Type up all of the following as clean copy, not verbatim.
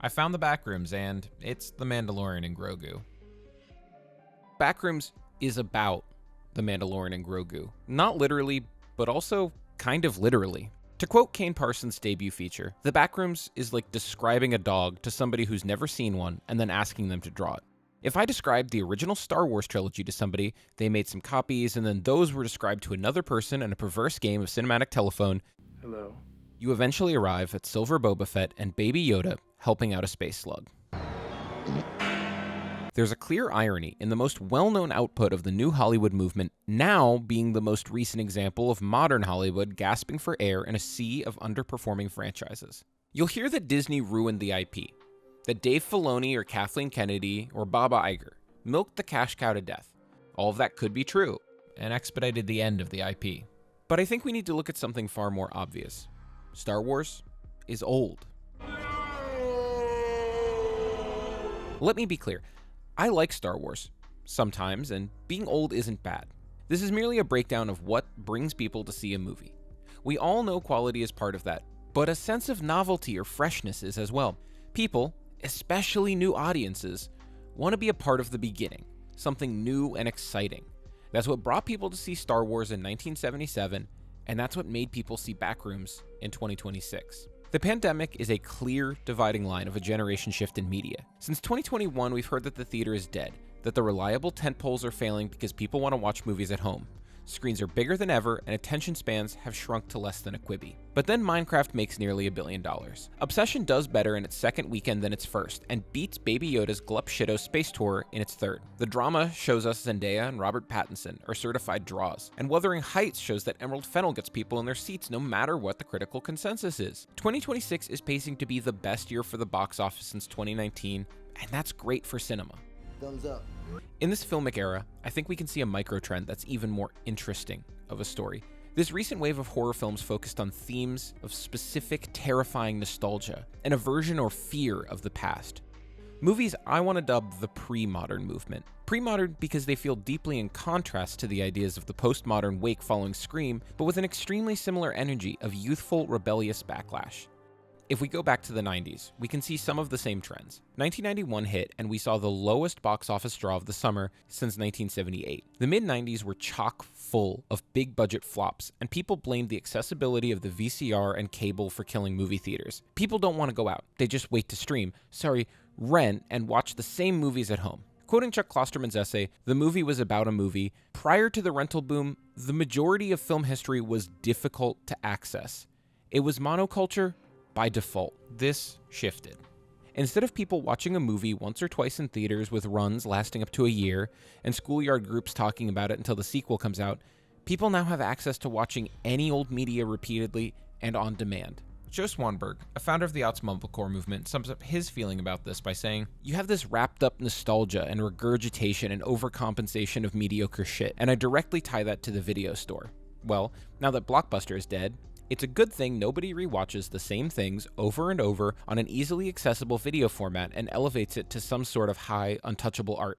I found the Backrooms, and it's the Mandalorian and Grogu. Backrooms is about the Mandalorian and Grogu. Not literally, but also kind of literally. To quote Kane Parsons' debut feature, the Backrooms is like describing a dog to somebody who's never seen one and then asking them to draw it. If I described the original Star Wars trilogy to somebody, they made some copies, and then those were described to another person in a perverse game of cinematic telephone. Hello. You eventually arrive at Silver Boba Fett and Baby Yoda helping out a space slug. There's a clear irony in the most well-known output of the new Hollywood movement now being the most recent example of modern Hollywood gasping for air in a sea of underperforming franchises. You'll hear that Disney ruined the IP, that Dave Filoni or Kathleen Kennedy or Bob Iger milked the cash cow to death. All of that could be true and expedited the end of the IP. But I think we need to look at something far more obvious. Star Wars is old. Let me be clear. I like Star Wars, sometimes, and being old isn't bad. This is merely a breakdown of what brings people to see a movie. We all know quality is part of that, but a sense of novelty or freshness is as well. People, especially new audiences, want to be a part of the beginning, something new and exciting. That's what brought people to see Star Wars in 1977, and that's what made people see Backrooms in 2026. The pandemic is a clear dividing line of a generation shift in media. Since 2021, we've heard that the theater is dead, that the reliable tentpoles are failing because people want to watch movies at home. Screens are bigger than ever, and attention spans have shrunk to less than a Quibi. But then Minecraft makes nearly $1 billion. Obsession does better in its second weekend than its first, and beats Baby Yoda's Glup Shido space tour in its third. The drama shows us Zendaya and Robert Pattinson are certified draws, and Wuthering Heights shows that Emerald Fennel gets people in their seats no matter what the critical consensus is. 2026 is pacing to be the best year for the box office since 2019, and that's great for cinema. Thumbs up. In this filmic era, I think we can see a micro-trend that's even more interesting of a story. This recent wave of horror films focused on themes of specific terrifying nostalgia, an aversion or fear of the past. Movies I want to dub the pre-modern movement. Pre-modern because they feel deeply in contrast to the ideas of the postmodern wake following Scream, but with an extremely similar energy of youthful, rebellious backlash. If we go back to the 90s, we can see some of the same trends. 1991 hit, and we saw the lowest box office draw of the summer since 1978. The mid-90s were chock full of big-budget flops, and people blamed the accessibility of the VCR and cable for killing movie theaters. People don't want to go out. They just wait to stream, rent, and watch the same movies at home. Quoting Chuck Klosterman's essay, the movie was about a movie. Prior to the rental boom, the majority of film history was difficult to access. It was monoculture by default. This shifted. Instead of people watching a movie once or twice in theaters with runs lasting up to a year and schoolyard groups talking about it until the sequel comes out, people now have access to watching any old media repeatedly and on demand. Joe Swanberg, a founder of the Aughts Mumblecore movement, sums up his feeling about this by saying, "You have this wrapped up nostalgia and regurgitation and overcompensation of mediocre shit, and I directly tie that to the video store. Well, now that Blockbuster is dead, it's a good thing nobody rewatches the same things over and over on an easily accessible video format and elevates it to some sort of high, untouchable art."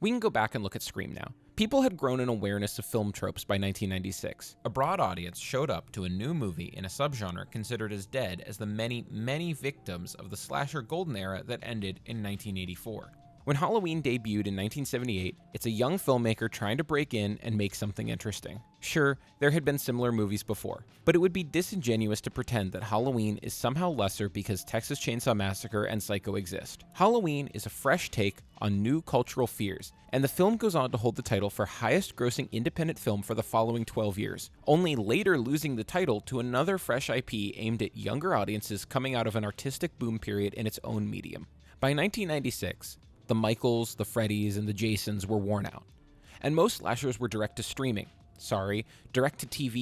We can go back and look at Scream now. People had grown an awareness of film tropes by 1996. A broad audience showed up to a new movie in a subgenre considered as dead as the many, many victims of the slasher golden era that ended in 1984. When Halloween debuted in 1978, it's a young filmmaker trying to break in and make something interesting. Sure, there had been similar movies before, but it would be disingenuous to pretend that Halloween is somehow lesser because Texas Chainsaw Massacre and Psycho exist. Halloween is a fresh take on new cultural fears, and the film goes on to hold the title for highest grossing independent film for the following 12 years, only later losing the title to another fresh IP aimed at younger audiences coming out of an artistic boom period in its own medium. By 1996, the Michaels, the Freddys, and the Jasons were worn out, and most slashers were direct-to-TV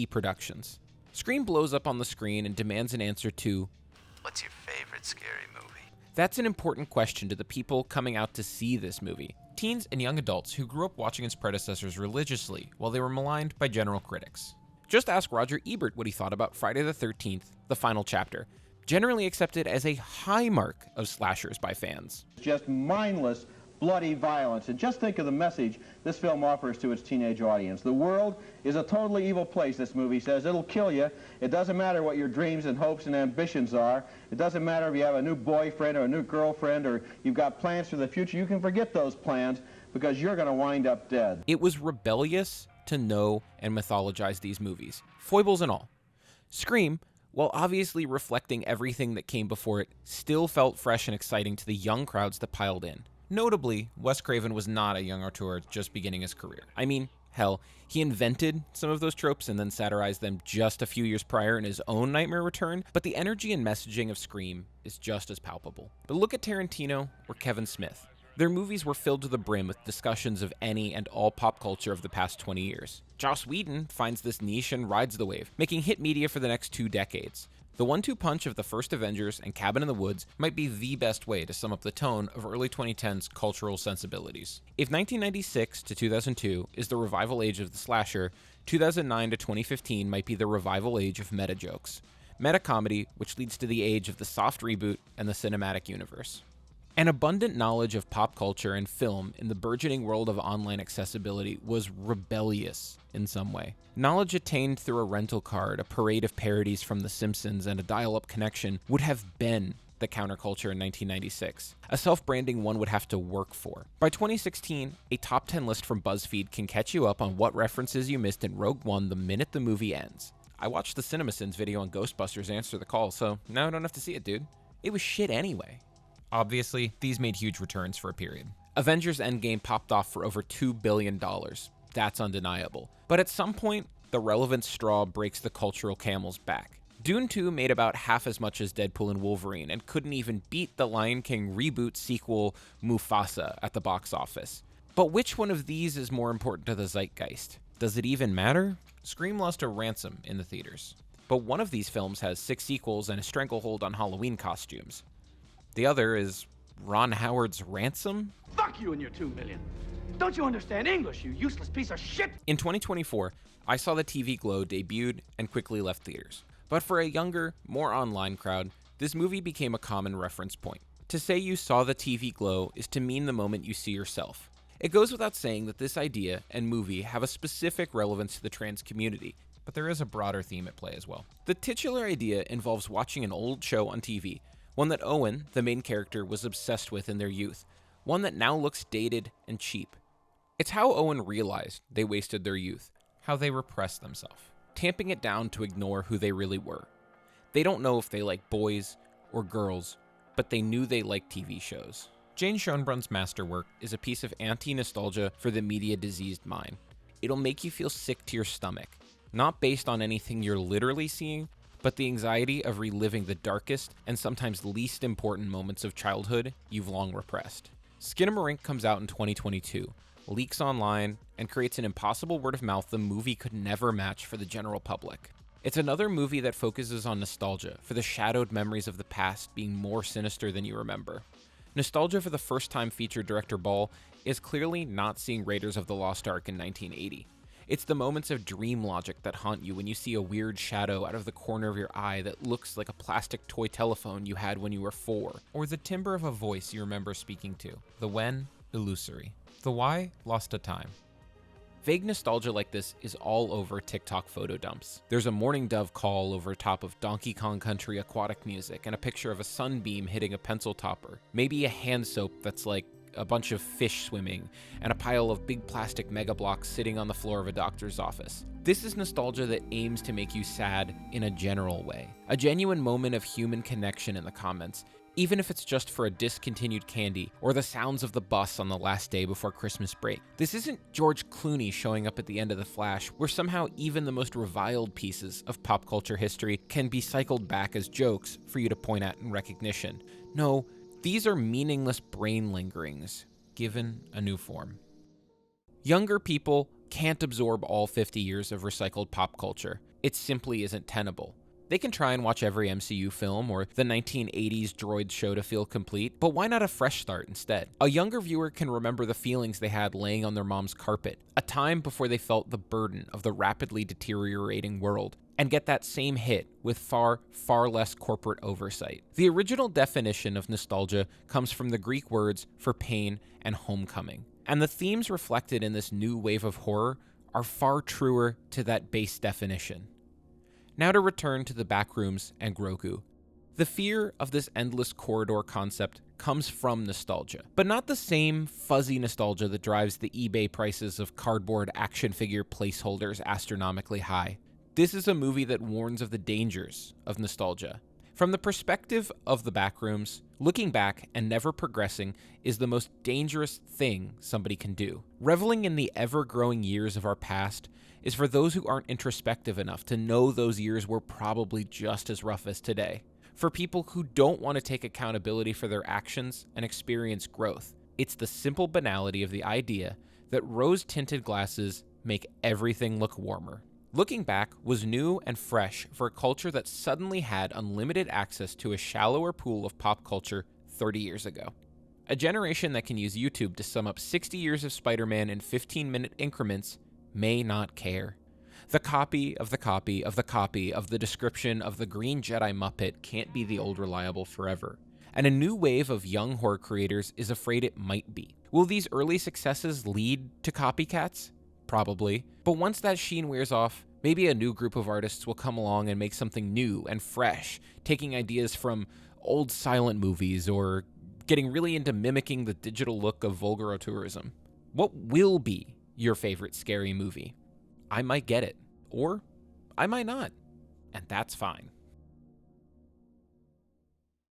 productions. Scream blows up on the screen and demands an answer to, What's your favorite scary movie? That's an important question to the people coming out to see this movie. Teens and young adults who grew up watching its predecessors religiously while they were maligned by general critics. Just ask Roger Ebert what he thought about Friday the 13th, the final chapter, generally accepted as a high mark of slashers by fans. Just mindless, bloody violence. And just think of the message this film offers to its teenage audience. The world is a totally evil place, this movie says. It'll kill you. It doesn't matter what your dreams and hopes and ambitions are. It doesn't matter if you have a new boyfriend or a new girlfriend or you've got plans for the future. You can forget those plans because you're going to wind up dead. It was rebellious to know and mythologize these movies, foibles and all. Scream, while obviously reflecting everything that came before it, still felt fresh and exciting to the young crowds that piled in. Notably, Wes Craven was not a young auteur just beginning his career. I mean, hell, he invented some of those tropes and then satirized them just a few years prior in his own Nightmare Return, but the energy and messaging of Scream is just as palpable. But look at Tarantino or Kevin Smith. Their movies were filled to the brim with discussions of any and all pop culture of the past 20 years. Joss Whedon finds this niche and rides the wave, making hit media for the next 2 decades. The 1-2 punch of the first Avengers and Cabin in the Woods might be the best way to sum up the tone of early 2010s cultural sensibilities. If 1996 to 2002 is the revival age of the slasher, 2009 to 2015 might be the revival age of meta jokes. Meta comedy, which leads to the age of the soft reboot and the cinematic universe. An abundant knowledge of pop culture and film in the burgeoning world of online accessibility was rebellious in some way. Knowledge attained through a rental card, a parade of parodies from The Simpsons, and a dial-up connection would have been the counterculture in 1996, a self-branding one would have to work for. By 2016, a top 10 list from BuzzFeed can catch you up on what references you missed in Rogue One the minute the movie ends. I watched the CinemaSins video on Ghostbusters Answer the Call, so now I don't have to see it, dude. It was shit anyway. Obviously, these made huge returns for a period. Avengers Endgame popped off for over $2 billion. That's undeniable. But at some point, the relevant straw breaks the cultural camel's back. Dune 2 made about half as much as Deadpool and Wolverine and couldn't even beat the Lion King reboot sequel Mufasa at the box office. But which one of these is more important to the zeitgeist? Does it even matter? Scream lost a ransom in the theaters. But one of these films has 6 sequels and a stranglehold on Halloween costumes. The other is Ron Howard's Ransom? Fuck you and your 2 million. Don't you understand English, you useless piece of shit? In 2024, I saw the TV Glow debuted and quickly left theaters. But for a younger, more online crowd, this movie became a common reference point. To say you saw the TV Glow is to mean the moment you see yourself. It goes without saying that this idea and movie have a specific relevance to the trans community, but there is a broader theme at play as well. The titular idea involves watching an old show on TV, one that Owen, the main character, was obsessed with in their youth, one that now looks dated and cheap. It's how Owen realized they wasted their youth, how they repressed themselves, tamping it down to ignore who they really were. They don't know if they like boys or girls, but they knew they liked TV shows. Jane Schoenbrun's masterwork is a piece of anti-nostalgia for the media-diseased mind. It'll make you feel sick to your stomach, not based on anything you're literally seeing, but the anxiety of reliving the darkest and sometimes least important moments of childhood you've long repressed. Skinamarink comes out in 2022, leaks online, and creates an impossible word of mouth the movie could never match for the general public. It's another movie that focuses on nostalgia for the shadowed memories of the past being more sinister than you remember. Nostalgia for the first-time feature director Ball is clearly not seeing Raiders of the Lost Ark in 1980. It's the moments of dream logic that haunt you when you see a weird shadow out of the corner of your eye that looks like a plastic toy telephone you had when you were 4, or the timbre of a voice you remember speaking to. The when, illusory. The why, lost to time. Vague nostalgia like this is all over TikTok photo dumps. There's a mourning dove call over top of Donkey Kong Country aquatic music and a picture of a sunbeam hitting a pencil topper. Maybe a hand soap that's like a bunch of fish swimming, and a pile of big plastic mega blocks sitting on the floor of a doctor's office. This is nostalgia that aims to make you sad in a general way. A genuine moment of human connection in the comments, even if it's just for a discontinued candy or the sounds of the bus on the last day before Christmas break. This isn't George Clooney showing up at the end of The Flash, where somehow even the most reviled pieces of pop culture history can be cycled back as jokes for you to point at in recognition. No, these are meaningless brain lingerings, given a new form. Younger people can't absorb all 50 years of recycled pop culture. It simply isn't tenable. They can try and watch every MCU film or the 1980s droid show to feel complete, but why not a fresh start instead? A younger viewer can remember the feelings they had laying on their mom's carpet, a time before they felt the burden of the rapidly deteriorating world. and get that same hit with far, far less corporate oversight. The original definition of nostalgia comes from the Greek words for pain and homecoming, and the themes reflected in this new wave of horror are far truer to that base definition. Now to return to the Backrooms and Grogu. The fear of this endless corridor concept comes from nostalgia, but not the same fuzzy nostalgia that drives the eBay prices of cardboard action figure placeholders astronomically high. This is a movie that warns of the dangers of nostalgia. From the perspective of the Backrooms, looking back and never progressing is the most dangerous thing somebody can do. Reveling in the ever-growing years of our past is for those who aren't introspective enough to know those years were probably just as rough as today. For people who don't want to take accountability for their actions and experience growth, it's the simple banality of the idea that rose-tinted glasses make everything look warmer. Looking back was new and fresh for a culture that suddenly had unlimited access to a shallower pool of pop culture 30 years ago. A generation that can use YouTube to sum up 60 years of Spider-Man in 15-minute increments may not care. The copy of the copy of the copy of the description of the Green Jedi Muppet can't be the old reliable forever. And a new wave of young horror creators is afraid it might be. Will these early successes lead to copycats? Probably. But once that sheen wears off, maybe a new group of artists will come along and make something new and fresh, taking ideas from old silent movies or getting really into mimicking the digital look of vulgaritourism. What will be your favorite scary movie? I might get it, or I might not, and that's fine.